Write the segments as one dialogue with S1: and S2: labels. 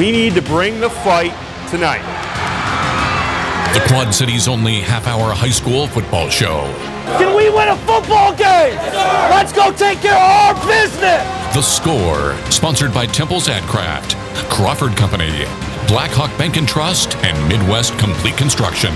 S1: We need to bring the fight tonight.
S2: The Quad City's only half-hour high school football show.
S3: Can we win a football game? Let's go take care of our business.
S2: The Score, sponsored by Temple's Adcraft, Crawford Company, Blackhawk Bank and Trust, and Midwest Complete Construction.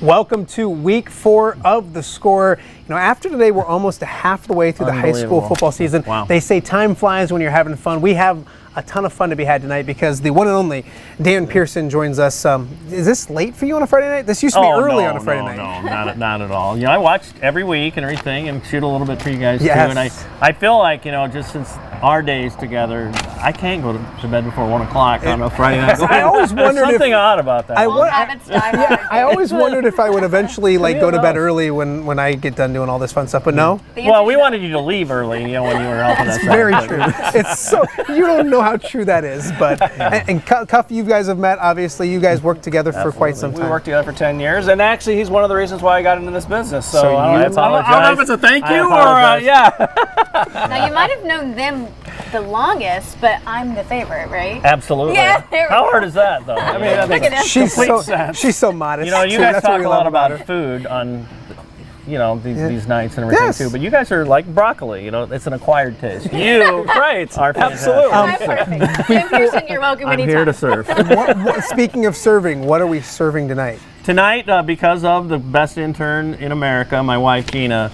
S4: Welcome to week 4 of The Score. You know, after today, we're almost half the way through the high school football season.
S5: Wow.
S4: They say time flies when you're having fun. We have a ton of fun to be had tonight because the one and only Dan Pearson joins us. Is this late for you on a Friday night? This used to be early on a Friday night.
S5: No, not at all. You know, I watched every week and everything and shoot a little bit for you guys too. And I feel like, you know, just since our days together, I can't go to bed before 1 o'clock on a Friday night.
S4: I always wondered
S5: There's something odd about that.
S4: I always wondered if I would eventually go to bed early when I get done doing all this fun stuff, but no.
S5: Well, we wanted you to leave early, you know, when you were helping us.
S4: It's very true. It's so, you don't know how true that is, but and Cuff, you guys have met. Obviously, you guys worked together for quite some time.
S6: We worked together for 10 years, and actually, he's one of the reasons why I got into this business.
S5: So
S6: I don't know if it's a thank you or
S5: yeah.
S7: Now you might have known them the longest, but I'm the favorite, right?
S5: Absolutely.
S7: Yeah.
S5: How hard is that, though? I mean,
S7: Look at him.
S4: She's so modest.
S5: You know, you
S4: too.
S5: guys
S4: That's
S5: talk
S4: what
S5: a
S4: we
S5: lot
S4: love
S5: about
S4: her.
S5: food on, you know, these nights and everything too. But you guys are like broccoli. You know, it's an acquired taste. You,
S6: right?
S5: Are
S6: Absolutely.
S7: Perfect. Dan Pearson, you're welcome
S5: I'm
S7: anytime.
S5: here to serve.
S4: Speaking of serving, what are we serving tonight?
S5: Tonight, because of the best intern in America, my wife Gina,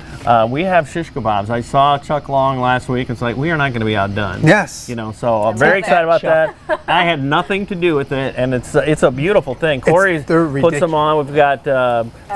S5: we have shish kebabs. I saw Chuck Long last week. It's like, we are not going to be outdone.
S4: Yes.
S5: You know, so I'm very excited about that. I had nothing to do with it, and it's a beautiful thing. Corey puts them on. We've got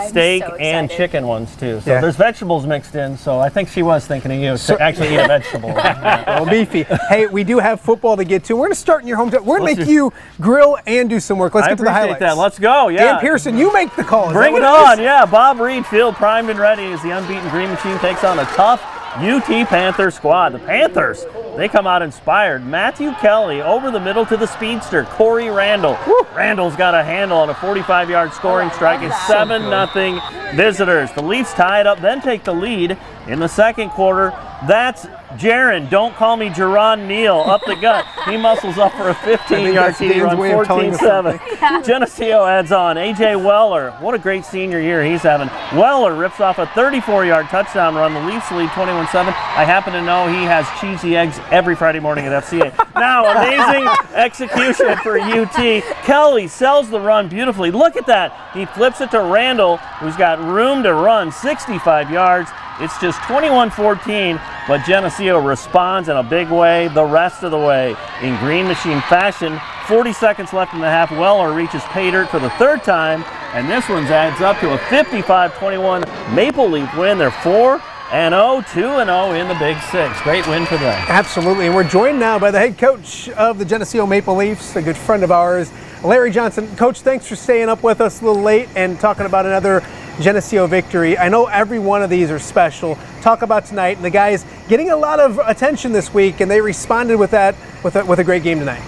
S5: steak and chicken ones too. So there's vegetables mixed in. So I think she was thinking of you to actually eat a vegetable.
S4: Well, beefy. Hey, we do have football to get to. We're going to start in your hometown. We're going to make you grill and do some work. Let's get to the highlights.
S5: That. Let's go. Yeah.
S4: Dan Pearson, you make the call.
S5: Bring it on. Yeah. Bob Reed Field primed and ready as the unbeaten Green Machine takes on a tough UT Panther squad. The Panthers, they come out inspired. Matthew Kelly over the middle to the speedster, Corey Randall. Randall's got a handle on a 45-yard scoring strike. It's 7-0 visitors. The Leafs tie it up, then take the lead in the second quarter. That's Jaron, don't call me Jerron Neal, up the gut. He muscles up for a 15-yard TD run, 14-7. Geneseo adds on. A.J. Weller, what a great senior year he's having. Weller rips off a 34-yard touchdown run. The Leafs lead 21-7. I happen to know he has cheesy eggs every Friday morning at FCA. Now, amazing execution for UT. Kelly sells the run beautifully. Look at that. He flips it to Randall, who's got room to run, 65 yards. It's just 21-14, but Geneseo responds in a big way the rest of the way. In Green Machine fashion, 40 seconds left in the half, Weller reaches pay dirt for the third time, and this one adds up to a 55-21 Maple Leaf win. They're 4-0, 2-0 in the Big Six. Great win for them.
S4: Absolutely, and we're joined now by the head coach of the Geneseo Maple Leafs, a good friend of ours, Larry Johnson. Coach, thanks for staying up with us a little late and talking about another Geneseo victory. I know every one of these are special. Talk about tonight, and the guys getting a lot of attention this week, and they responded with that with a great game tonight.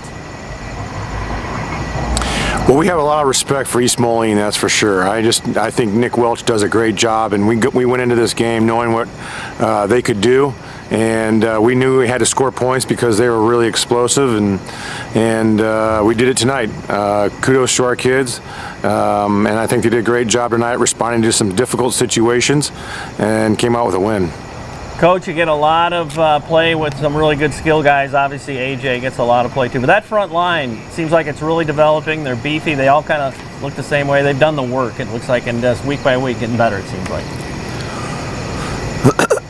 S8: Well, we have a lot of respect for East Moline, that's for sure. I think Nick Welch does a great job, and we went into this game knowing what they could do, and we knew we had to score points because they were really explosive, and we did it tonight. Kudos to our kids, and I think they did a great job tonight responding to some difficult situations and came out with a win.
S5: Coach, you get a lot of play with some really good skill guys. Obviously, AJ gets a lot of play too. But that front line seems like it's really developing. They're beefy. They all kind of look the same way. They've done the work, it looks like, and just week by week getting better, it seems like.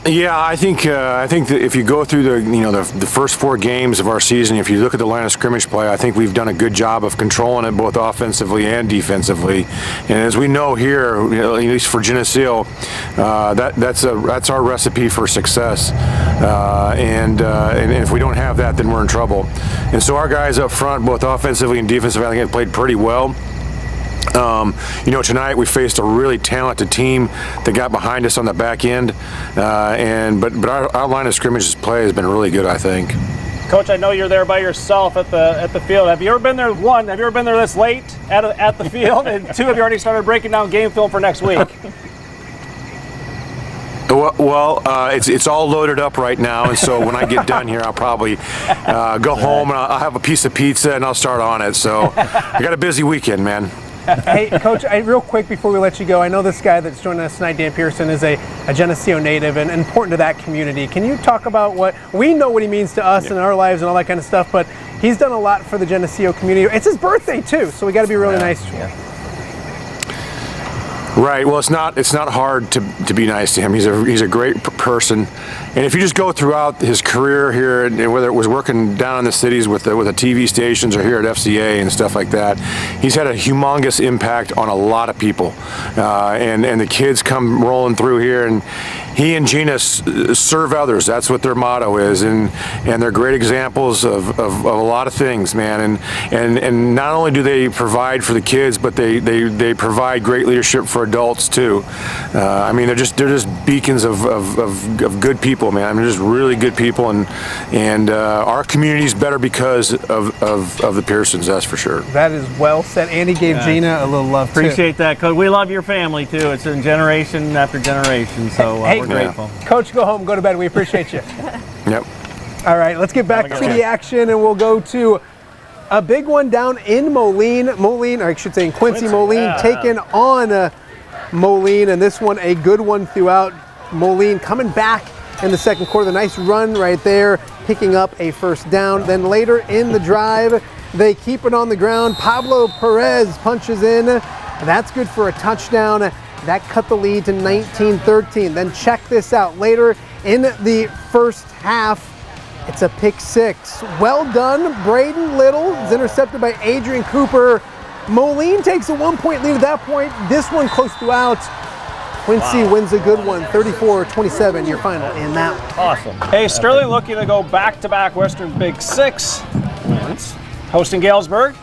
S8: Yeah, I think that if you go through the first 4 games of our season, if you look at the line of scrimmage play, I think we've done a good job of controlling it both offensively and defensively. And as we know here, at least for Geneseo, that's our recipe for success. And if we don't have that, then we're in trouble. And so our guys up front, both offensively and defensively, I think have played pretty well. Tonight we faced a really talented team that got behind us on the back end, but our line of scrimmage play has been really good, I think.
S6: Coach, I know you're there by yourself at the field. Have you ever been there? One, have you ever been there this late at the field? And 2, have you already started breaking down game film for next week?
S8: Well, it's all loaded up right now, and so when I get done here, I'll probably go home and I'll have a piece of pizza and I'll start on it. So I got a busy weekend, man.
S4: Hey, Coach, real quick before we let you go, I know this guy that's joining us tonight, Dan Pearson, is a Geneseo native and important to that community. Can you talk about what we know what he means to us and our lives and all that kind of stuff, but he's done a lot for the Geneseo community. It's his birthday too, so we got to be really nice to him.
S8: Right. Well, it's not hard to be nice to him. He's a great person, and if you just go throughout his career here, and whether it was working down in the cities with the TV stations or here at FCA and stuff like that, he's had a humongous impact on a lot of people, and the kids come rolling through here, and he and Gina serve others. That's what their motto is, and they're great examples of a lot of things, man. And not only do they provide for the kids, but they provide great leadership for adults too. I mean, they're just beacons of good people, man. I mean, they're just really good people, and our community's better because of the Pearsons. That's for sure.
S4: That is well said. Andy gave Gina a little love too.
S5: Appreciate that, Coach. We love your family too. It's in generation after generation, so we're grateful.
S4: Coach, go home, go to bed. We appreciate you.
S8: Yep.
S4: All right, let's get back to the action, and we'll go to a big one down in Moline, or I should say in Quincy. Moline taking on Moline, and this one a good one throughout. Moline coming back in the second quarter. The nice run right there, picking up a first down. Then later in the drive, they keep it on the ground. Pablo Perez punches in. That's good for a touchdown. That cut the lead to 19-13. Then check this out. Later in the first half, it's a pick six. Well done, Braden Little. Is intercepted by Adrian Cooper. Moline takes a 1-point lead at that point. This one close throughout. Quincy wins a good one, 34-27, your final in that one.
S5: Awesome.
S6: Hey, Sterling looking to go back-to-back Western Big Six wins. Hosting Galesburg.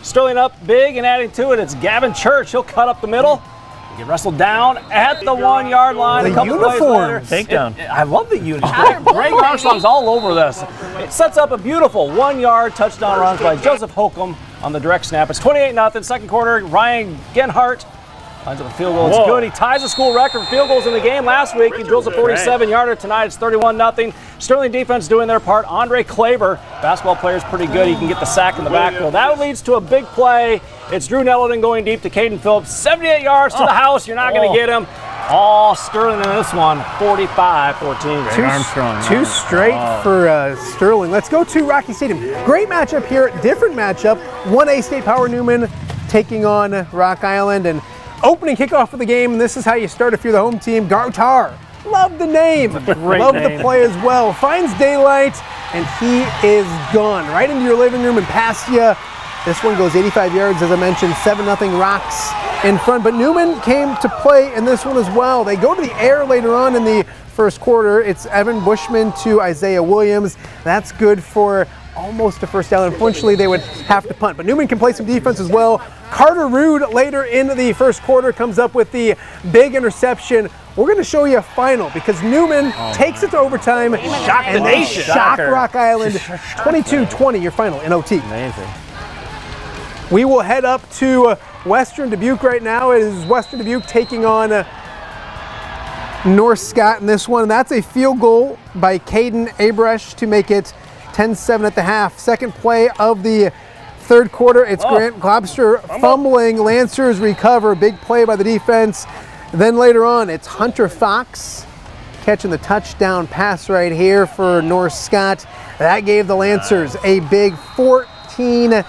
S6: Sterling up big and adding to it. It's Gavin Church. He'll cut up the middle. Get wrestled down at the 1 yard line.
S4: The
S6: a couple plays later.
S5: Takedown.
S6: I love the uniform. Greg Armstrong's all over this. It sets up a beautiful 1 yard touchdown runs by Joseph Holcomb on the direct snap. It's 28-0. Second quarter, Ryan Genhart lines up a field goal. It's good. He ties the school record for field goals in the game last week. He drills a 47-yarder. Tonight it's 31-0. Sterling defense doing their part. Andre Klaber, basketball player's pretty good. He can get the sack in the backfield. That leads to a big play. It's Drew Nettleton going deep to Caden Phillips. 78 yards to the house. You're not going to get him. All Sterling in this one, 45-14.
S4: Two straight for Sterling. Let's go to Rocky Stadium. Great matchup here. Different matchup. 1A State Power Newman taking on Rock Island. And opening kickoff of the game, and this is how you start if you're the home team. Gartar, love the name, love the play as well. Finds daylight, and he is gone right into your living room and past you. This one goes 85 yards, as I mentioned, 7-0 Rocks in front. But Newman came to play in this one as well. They go to the air later on in the first quarter. It's Evan Bushman to Isaiah Williams. That's good for almost a first down. Unfortunately, they would have to punt. But Newman can play some defense as well. Carter Rude later in the first quarter comes up with the big interception. We're going to show you a final because Newman takes it to overtime and they shock Rock Island 22-20, your final in OT.
S5: Amazing.
S4: We will head up to Western Dubuque right now. It is Western Dubuque taking on North Scott in this one. That's a field goal by Caden Abresh to make it 10-7 at the half. Second play of the third quarter. It's Grant Globster fumbling. Lancers recover. Big play by the defense. Then later on, it's Hunter Fox catching the touchdown pass right here for North Scott. That gave the Lancers a big 14-10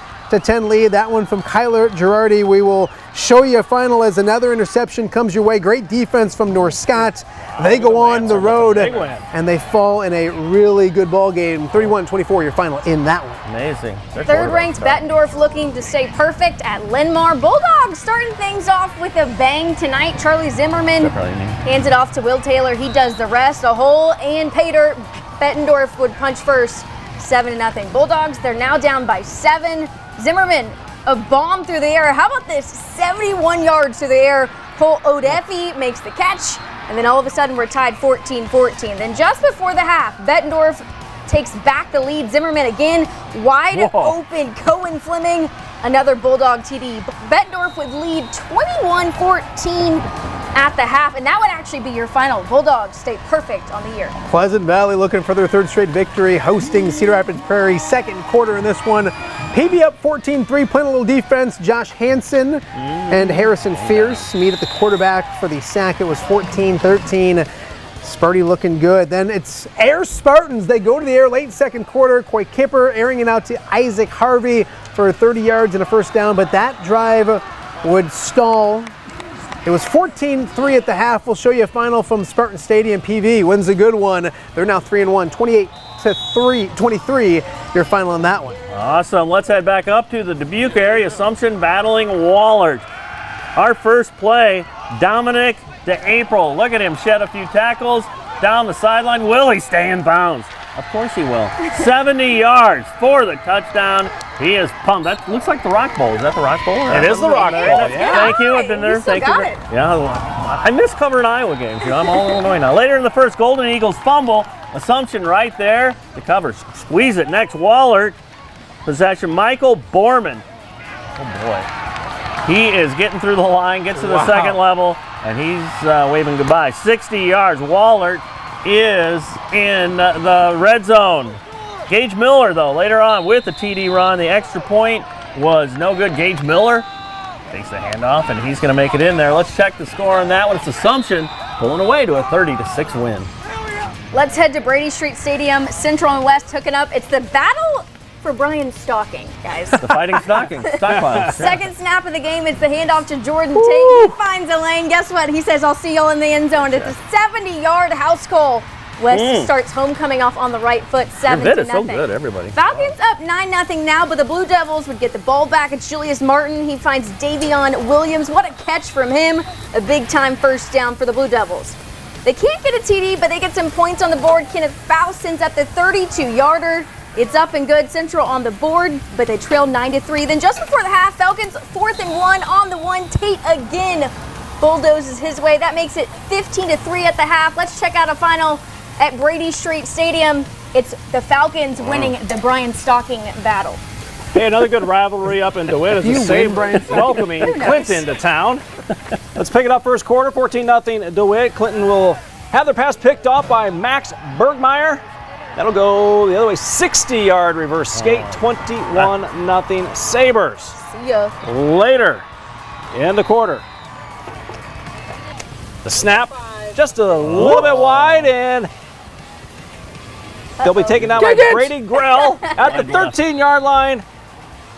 S4: lead. That one from Kyler Girardi. We will show you a final as another interception comes your way. Great defense from North Scott. They go on the road and they fall in a really good ball game. 31-24, your final in that one.
S5: Amazing.
S7: Third-ranked Bettendorf looking to stay perfect at Linmar. Bulldogs starting things off with a bang tonight. Charlie Zimmerman hands it off to Will Taylor. He does the rest. A hole and pay dirt. Bettendorf would punch first. 7-0. Bulldogs, they're now down by 7. Zimmerman, a bomb through the air. How about this? 71 yards through the air. Cole Odefi makes the catch. And then all of a sudden, we're tied 14-14. Then just before the half, Bettendorf takes back the lead. Zimmerman again, wide open. Cohen Fleming, another Bulldog TD. Bettendorf would lead 21-14 at the half, and that would actually be your final. Bulldogs stay perfect on the year.
S4: Pleasant Valley looking for their third straight victory, hosting Cedar Rapids Prairie. Second quarter in this one. PV up 14-3, playing a little defense. Josh Hansen and Harrison Fierce meet at the quarterback for the sack. It was 14-13. Sparty looking good. Then it's Air Spartans. They go to the air late second quarter. Coy Kipper airing it out to Isaac Harvey for 30 yards and a first down, but that drive would stall. It was 14-3 at the half. We'll show you a final from Spartan Stadium. PV wins a good one. They're now 3-1, 28-23. Your final on that one.
S5: Awesome. Let's head back up to the Dubuque area. Assumption battling Wahlert. Our first play, Dominic DeApril. Look at him shed a few tackles down the sideline. Will he stay in bounds? Of course he will. 70 yards for the touchdown. He is pumped. That looks like the Rock Bowl. Is that the Rock Bowl?
S6: It is the Rock Bowl. Yeah.
S5: Thank you. I've been there. Thank you. Yeah, I miss covering Iowa games. I'm all Illinois now. Later in the first, Golden Eagles fumble. Assumption right there. The cover. Squeeze it next. Wahlert. Possession. Michael Borman. Oh boy. He is getting through the line, gets to the second level, and he's waving goodbye. 60 yards. Wahlert is in the red zone. Gage Miller, though, later on with the TD run. The extra point was no good. Gage Miller takes the handoff, and he's going to make it in there. Let's check the score on that one. It's Assumption pulling away to a 30-6 win.
S7: Let's head to Brady Street Stadium. Central and West hooking up. It's the battle for Brian Stocking, guys.
S5: The Fighting Stockpiles.
S7: Second snap of the game, it's the handoff to Jordan Tate. He finds a lane. Guess what? He says, I'll see y'all in the end zone. It's a 70-yard house call. West starts homecoming off on the right foot, 7-0.
S5: Your bid is so good, everybody.
S7: Falcons up 9-0 now, but the Blue Devils would get the ball back. It's Julius Martin. He finds Davion Williams. What a catch from him. A big-time first down for the Blue Devils. They can't get a TD, but they get some points on the board. Kenneth Faust sends up the 32-yarder. It's up and good. Central on the board, but they trail 9-3. Then just before the half, Falcons 4th and 1 on the one. Tate again bulldozes his way. That makes it 15-3 at the half. Let's check out a final at Brady Street Stadium. It's the Falcons winning the Brian Stocking battle.
S6: Hey, another good rivalry up in DeWitt as the Sabres welcoming Clinton to town. Let's pick it up first quarter, 14-0 DeWitt. Clinton will have their pass picked off by Max Bergmeyer. That'll go the other way, 60-yard reverse skate, 21-0 Sabres.
S7: See ya.
S6: Later in the quarter. The snap just a little bit wide, and they'll be taken down by Brady Grell at the 13-yard line.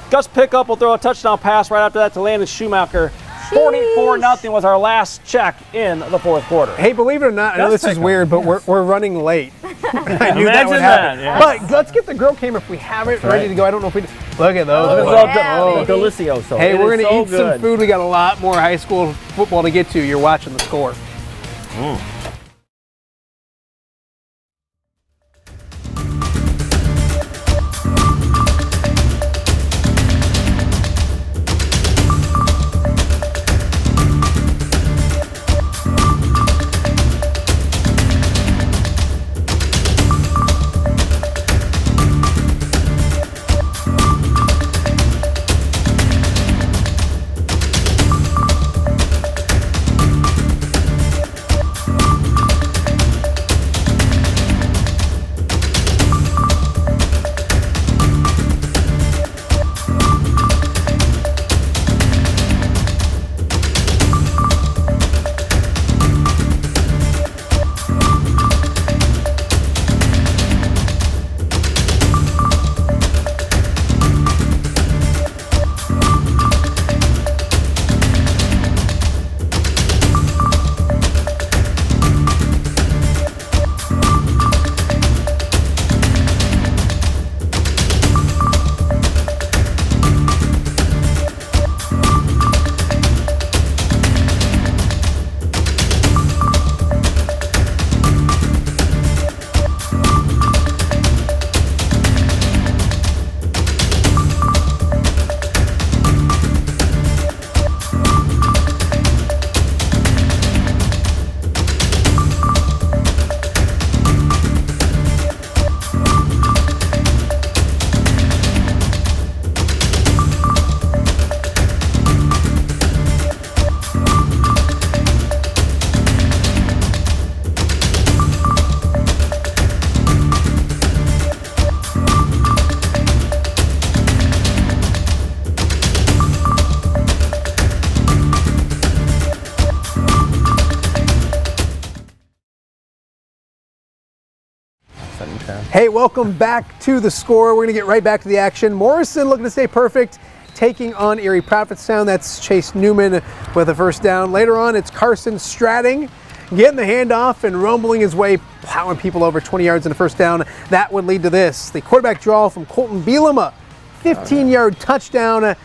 S6: Gus Pickup will throw a touchdown pass right after that to Landon Schumacher. 44-0 was our last check in the fourth quarter.
S4: Hey, believe it or not, I know this is weird, but we're running late. I knew that would happen.
S5: Yeah.
S4: But let's get the grill cam if we have it ready to go. I don't know if we look at those.
S5: Delicioso.
S4: Hey, we're going to eat
S5: good.
S4: some food. We got a lot more high school football to get to. You're watching The Score. Hey, welcome back to The Score. We're going to get right back to the action. Morrison looking to stay perfect, taking on Erie Prophetstown. That's Chase Newman with a first down. Later on, it's Carson Stratting getting the handoff and rumbling his way, plowing people over 20 yards in the first down. That would lead to this. The quarterback draw from Colton Bielema, 15-yard touchdown.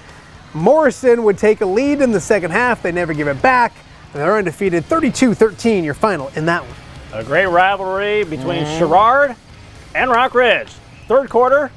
S4: Morrison would take a lead in the second half. They never give it back. They're undefeated, 32-13, your final in that one.
S6: A great rivalry between Sherrard and Rock Ridge. Third quarter,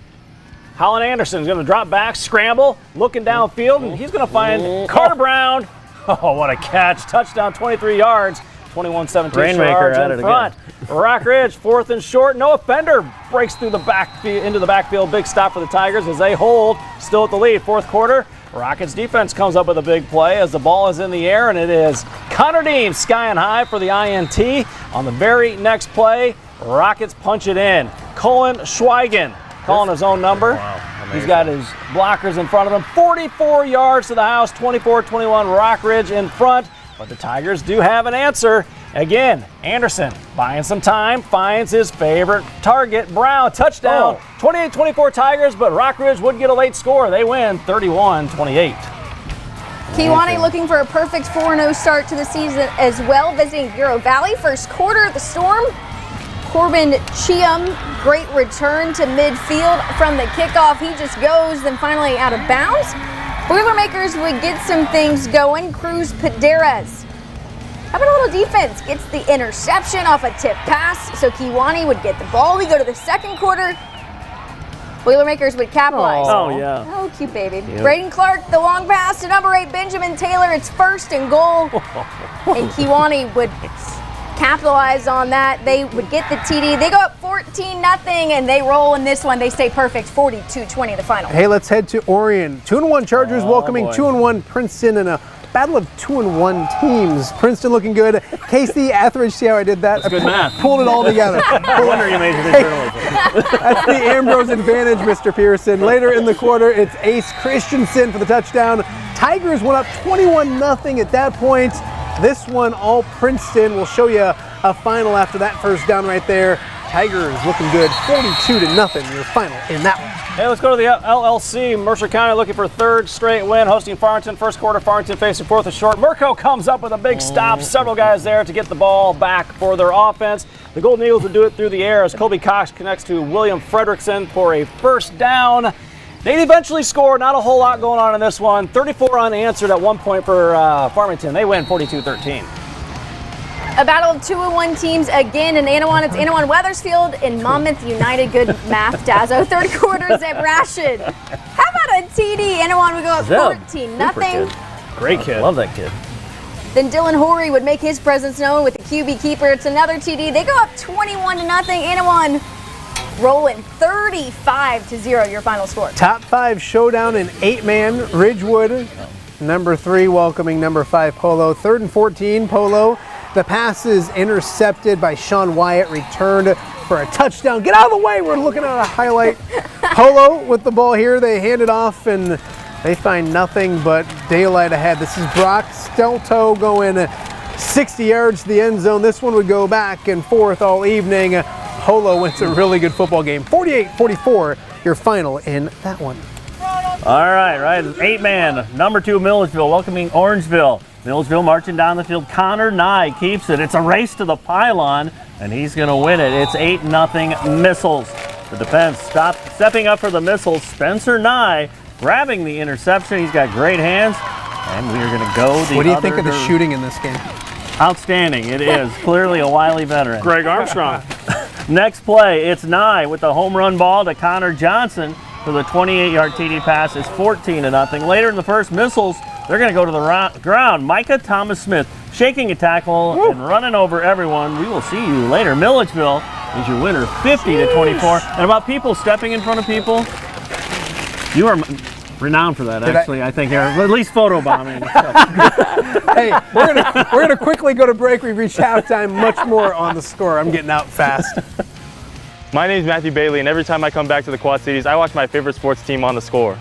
S6: Holland Anderson's going to drop back, scramble, looking downfield, and he's going to find Carter Brown. Oh, what a catch. Touchdown, 23 yards. 21-17 Sherrard in front. Rock Ridge, 4th and short. Noah Fender breaks through the backfield into the backfield. Big stop for the Tigers as they hold, still at the lead. Fourth quarter, Rockets defense comes up with a big play as the ball is in the air, and it is Connor Dean skying high for the INT. On the very next play, Rockets punch it in. Colin Schweigen calling his own number. Wow, he's got his blockers in front of him. 44 yards to the house, 24-21 Rock Ridge in front. But the Tigers do have an answer. Again, Anderson buying some time, finds his favorite target, Brown, touchdown. 28-24 Tigers, but Rock Ridge would get a late score. They win 31-28.
S7: Kewanee looking for a perfect 4-0 start to the season as well, visiting Bureau Valley. First quarter, the Storm. Corbin Cheam, great return to midfield from the kickoff. He just goes, then finally out of bounds. Boilermakers would get some things going. Cruz Paderas. How about a little defense? Gets the interception off a tip pass, so Kewanee would get the ball. We go to the second quarter. Boilermakers would capitalize.
S5: Oh, yeah.
S7: Oh, cute baby. Yep. Braden Clark, the long pass to number 8, Benjamin Taylor. It's 1st and goal. And Kewanee would capitalize on that. They would get the TD. They go up 14-0, and they roll in this one. They stay perfect, 42-20 the final.
S4: Hey, let's head to Orion. 2-1 Chargers welcoming 2-1 Princeton in a battle of 2-1 teams. Princeton looking good. Casey Etheridge, see how I did that?
S5: That's good math.
S4: Pulled it all together.
S5: No wonder you majored in journalism.
S4: That's the Ambrose advantage, Mr. Pearson. Later in the quarter, it's Ace Christensen for the touchdown. Tigers went up 21-0 at that point. This one, all Princeton. We'll show you a final after that first down right there. Tigers looking good, 42-0, your final in that one.
S6: Hey, let's go to the LLC. Mercer County looking for 3rd straight win, hosting Farmington. First quarter, Farmington facing 4th and short. Murco comes up with a big stop. Several guys there to get the ball back for their offense. The Golden Eagles would do it through the air as Colby Cox connects to William Fredrickson for a first down. They eventually score. Not a whole lot going on in this one. 34 unanswered at one point for Farmington. They win 42-13.
S7: A battle of 2-1 teams again in Anawan. It's Anawan Weathersfield and Monmouth United. Good math, Dazzo. Third quarter, Zeb Rashid. How about a TD? Anawan would go up 14-0.
S5: Great kid. Love that kid.
S7: Then Dylan Horry would make his presence known with the QB keeper. It's another TD. They go up 21-0. Anawan rolling 35-0, your final score.
S4: Top 5 showdown in 8-man. Ridgewood, number 3, welcoming number 5, Polo. 3rd and 14, Polo. The pass is intercepted by Sean Wyatt, returned for a touchdown. Get out of the way, we're looking at a highlight. Polo with the ball here, they hand it off and they find nothing but daylight ahead. This is Brock Stelto going 60 yards to the end zone. This one would go back and forth all evening. Polo wins a really good football game. 48-44, your final in that one.
S5: All right, 8-man, number 2 Milledgeville welcoming Orangeville. Milledgeville marching down the field. Connor Nye keeps it. It's a race to the pylon, and he's going to win it. It's 8-0 Missiles. The defense stepping up for the Missiles. Spencer Nye grabbing the interception. He's got great hands, and we are going to go the other.
S4: What do you think of the shooting in this game?
S5: Outstanding. It is. Clearly a wily veteran.
S1: Greg Armstrong.
S5: Next play, it's Nye with the home run ball to Connor Johnson for the 28-yard TD pass. It's 14-0. Later in the first, Missiles, they're going to go to the ground. Micah Thomas-Smith shaking a tackle and running over everyone. We will see you later. Milledgeville is your winner, 50-24. And about people stepping in front of people, you are renowned for that, actually, I think, Aaron. At least photobombing.
S4: Hey, we're gonna quickly go to break. We've reached halftime. Much more on the score. I'm getting out fast.
S9: My name is Matthew Bailey, and every time I come back to the Quad Cities, I watch my favorite sports team on the score.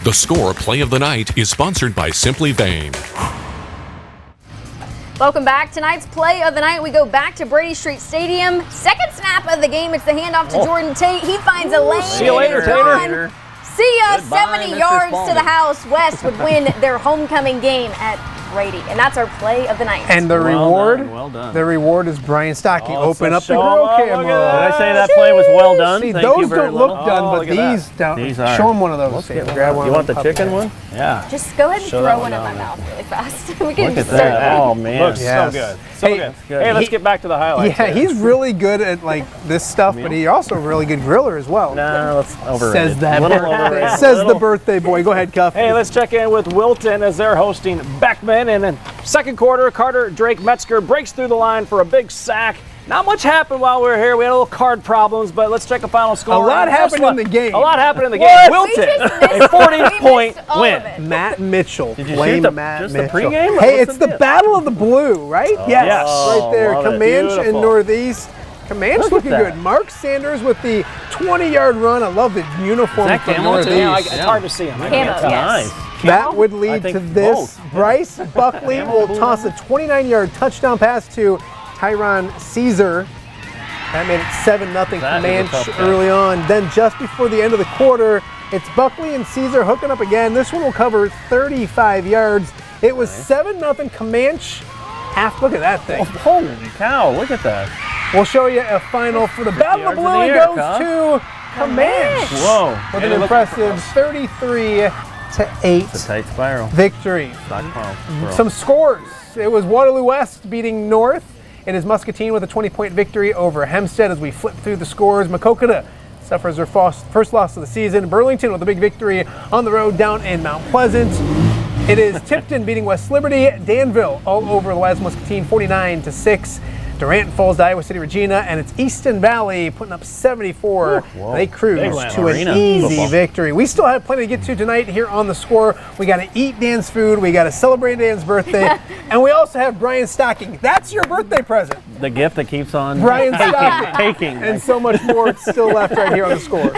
S2: The Score Play of the Night is sponsored by Simply Vain.
S7: Welcome back. Tonight's play of the night, we go back to Brady Street Stadium. Second snap of the game, it's the handoff to Jordan Tate. He finds a lane.
S6: See you later, Tater.
S7: See ya.
S5: Goodbye,
S7: 70
S5: Mr.
S7: yards
S5: Spalding.
S7: to the house. West would win their homecoming game at Brady. And that's our play of the night.
S4: And the
S5: Well
S4: reward,
S5: done, well done.
S4: the reward is Brian Stocking.
S6: Oh, it's
S4: Open
S6: a
S4: up the
S6: show 'em
S4: grill
S6: up. Look at
S4: camera.
S6: that.
S5: Did I say that play was well done?
S4: See,
S5: Thank you
S4: those
S5: very
S4: don't
S5: little.
S4: look done,
S6: Oh,
S4: but
S6: look at
S4: these don't.
S5: These are.
S4: Show them one of those.
S5: Let's
S4: Dave.
S5: get
S4: Grab
S5: one.
S4: one
S5: You
S4: of
S5: want the
S4: them
S5: chicken
S4: puppies.
S5: one?
S6: Yeah.
S7: Just go ahead and
S6: Show that
S7: throw
S6: one
S7: one in my
S6: down
S7: mouth really fast. We can
S5: Look at
S7: serve
S5: that.
S7: it.
S5: Oh, man.
S6: Looks
S4: Yes.
S6: so good. So
S4: Hey,
S6: good.
S5: good.
S6: Hey, let's
S4: He-
S6: get back to the highlights.
S4: Yeah,
S6: here.
S4: he's really good at like this stuff, but he's also a really good griller as well.
S5: Nah, let's overrate
S4: Says
S5: it.
S4: that
S5: Little
S4: birthday.
S5: overrated.
S4: Says
S5: Little-
S4: the birthday boy. Go ahead, Cuff.
S6: Hey, let's check in with Wilton as they're hosting Beckman. And then second quarter, Carter Drake Metzger breaks through the line for a big sack. Not much happened while we were here. We had a little card problems, but let's check a final score.
S4: A lot happened in the game.
S6: A lot happened in the game.
S4: What?
S6: Wilton,
S7: We just
S6: a
S7: missed-
S6: 40-point
S7: we missed all
S6: win.
S7: of it.
S4: Matt Mitchell.
S5: Did you
S4: Blame
S5: shoot the-
S4: Matt
S5: just the
S4: Mitchell.
S5: pregame?
S4: Hey,
S5: What's
S4: it's
S5: the
S4: the
S5: deal?
S4: Battle of the Blue, right? Yes.
S6: yes.
S4: Right there.
S5: love it.
S4: Comanche and
S6: Beautiful.
S4: Northeast. Comanche
S5: Look at
S4: looking
S5: that.
S4: good. Mark Sanders with the 20-yard run. I love the uniform
S5: Is that
S4: for
S5: Camel too?
S4: Northeast.
S6: Yeah, it's hard to see him.
S7: Camo,
S5: That's
S7: yes.
S5: nice.
S4: That would
S5: I
S4: lead
S5: think
S4: to this.
S5: both.
S4: Bryce Buckley will toss a 29-yard touchdown pass to Tyron Caesar. That made it 7-0
S5: That is a
S4: Comanche
S5: tough catch.
S4: early on. Then just before the end of the quarter, it's Buckley and Caesar hooking up again. This one will cover 35 yards. It was 7-0 Comanche. Look at that thing.
S5: Holy cow, look at that.
S4: We'll show you a final for the Battle of
S5: yards in
S4: Blue.
S5: the
S4: It
S5: air,
S4: goes
S5: Cuff.
S4: to Comanche
S5: Whoa.
S4: with an impressive 33-8
S5: Tight spiral.
S4: victory.
S5: Stockpile.
S4: Some scores. It was Waterloo West beating North. It is Muscatine with a 20-point victory over Hempstead as we flip through the scores. Macokota suffers their first loss of the season. Burlington with a big victory on the road down in Mount Pleasant. It is Tipton beating West Liberty. Danville all over the West Muscatine 49-6. Durant falls to Iowa City Regina, and it's Easton Valley putting up 74. They cruise
S6: Big win.
S4: to
S5: Arena
S4: an easy
S5: football.
S4: victory. We still have plenty to get to tonight here on The Score. We got to eat Dan's food. We got to celebrate Dan's birthday. And we also have Brian Stocking. That's your birthday present.
S5: The gift that keeps on
S4: Brian Stocking.
S5: taking.
S4: And so much more still left right here on The Score.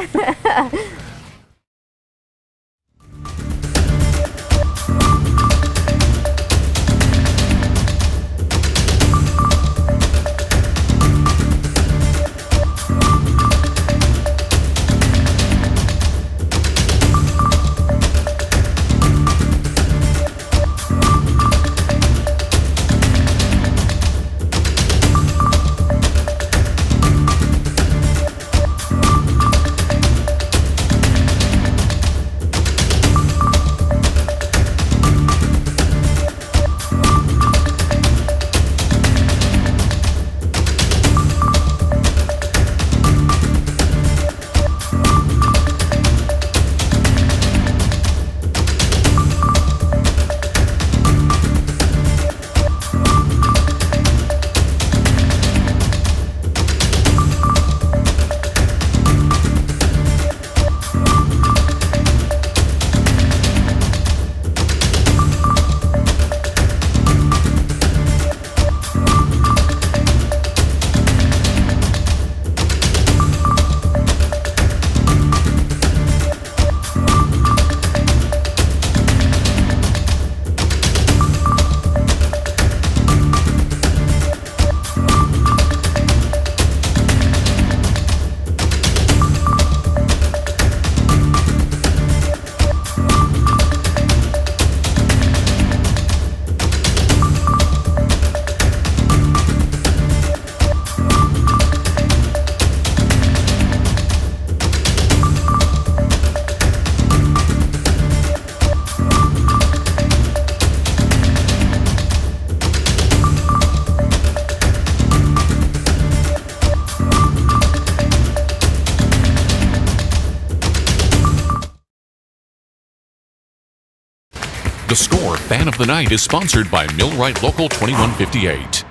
S2: The Score Fan of the Night is sponsored by Millwright Local 2158.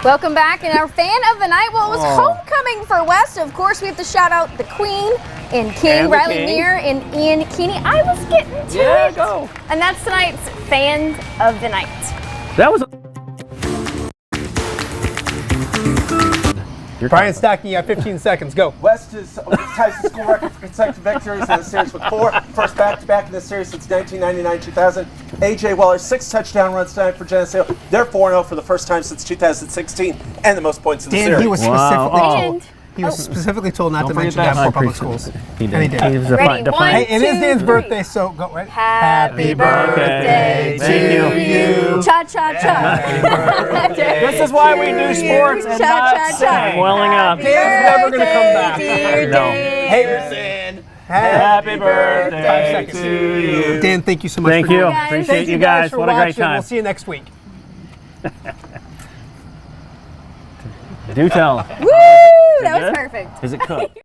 S7: Welcome back, and our fan of the night, well, it was homecoming for West. Of course, we have to shout out the Queen and King,
S6: And the
S7: Riley
S6: King.
S7: Meir and Ian Keeney. I was getting to
S6: Yeah,
S7: it.
S6: go.
S7: And that's tonight's fan of the night.
S5: That was
S4: Brian Stocking, you got 15 seconds. Go.
S10: West ties the school record for consecutive victories in the series with 4. First back-to-back in this series since 1999-2000. A.J. Weller, 6 touchdown runs tonight for Geneseo. They're 4-0 for the first time since 2016 and the most points in the series.
S4: He was specifically told not to mention that for public schools.
S5: He did.
S4: And he did.
S5: He was
S7: Ready, one,
S4: Hey, it is
S7: two,
S4: Dan's
S7: three.
S4: birthday, so go right.
S7: Happy birthday to you. Cha-cha-cha.
S6: This is why we do sports and not sing.
S5: I'm welling up.
S4: Dan's never going to come back.
S5: No.
S4: Hey,
S6: Happy birthday to you.
S4: Dan, thank you so much.
S5: Thank
S4: for
S5: you.
S4: doing that.
S5: Appreciate
S4: Thank
S5: you guys.
S4: for
S5: What a great
S4: watching.
S5: time.
S4: We'll see you next week.
S5: Do tell.
S7: Woo! That was perfect.
S5: Is it cooked?